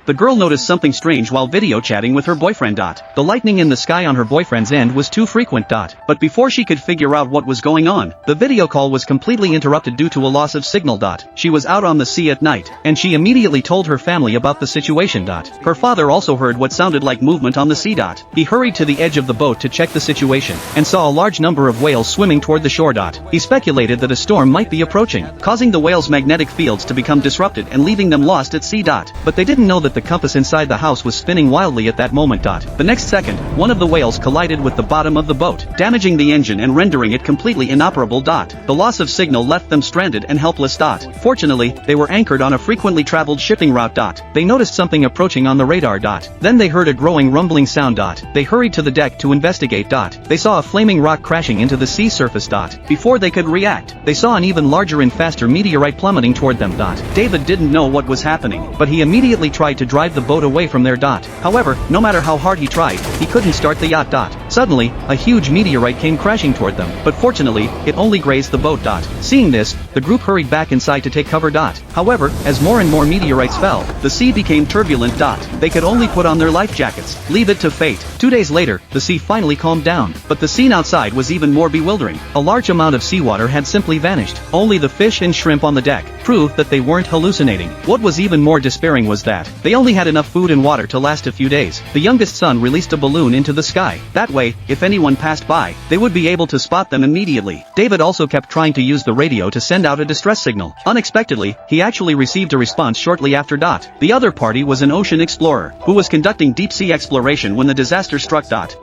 the girl noticed something strange while video chatting with her boyfriend. The lightning in the sky on her boyfriend's end was too frequent. But before she could figure out what was going on, the video call was completely interrupted due to a loss of signal. She was out on the sea at night, and she immediately told her family about the situation. Her father also heard what sounded like movement on the sea. He hurried to the edge of the boat to check the situation, and saw a large number of whales swimming toward the shore. He speculated that a storm might be approaching, causing the whales' magnetic fields to become disrupted and leaving them lost at sea. But they didn't know that the compass inside the house was spinning wildly at that moment. The next second, one of the whales collided with the bottom of the boat, damaging the engine and rendering it completely inoperable. The loss of signal left them stranded and helpless. Fortunately, they were anchored on a frequently traveled shipping route. They noticed something approaching on the radar. Then they heard a growing rumbling sound. They hurried to the deck to investigate. They saw a flaming rock crashing into the sea surface. Before they could react, they saw an even larger and faster meteorite plummeting toward them. David didn't know what was happening, but he immediately tried to drive the boat away from there. However, no matter how hard he tried, he couldn't start the yacht. Suddenly, a huge meteorite came crashing toward them, but fortunately, it only grazed the boat. Seeing this, the group hurried back inside to take cover. However, as more and more meteorites fell, the sea became turbulent. They could only put on their life jackets. Leave it to fate. 2 days later, the sea finally calmed down, but the scene outside was even more bewildering. A large amount of seawater had simply vanished. Only the fish and shrimp on the deck proved that they weren't hallucinating. What was even more despairing was that they only had enough food and water to last a few days. The youngest son released a balloon into the sky. That way, if anyone passed by, they would be able to spot them immediately. David also kept trying to use the radio to send out a distress signal. Unexpectedly, he actually received a response shortly after. The other party was an ocean explorer, who was conducting deep-sea exploration when the disaster struck.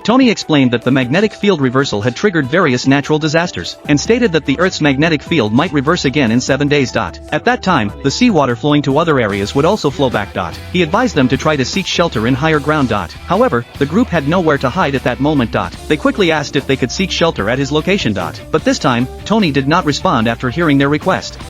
Tony explained that the magnetic field reversal had triggered various natural disasters, and stated that the Earth's magnetic field might reverse again in 7 days. At that time, the seawater flowing to other areas would also flow back. He advised them to try to seek shelter in higher ground. However, the group had nowhere to hide at that moment. They quickly asked if they could seek shelter at his location. But this time, Tony did not respond after hearing their request.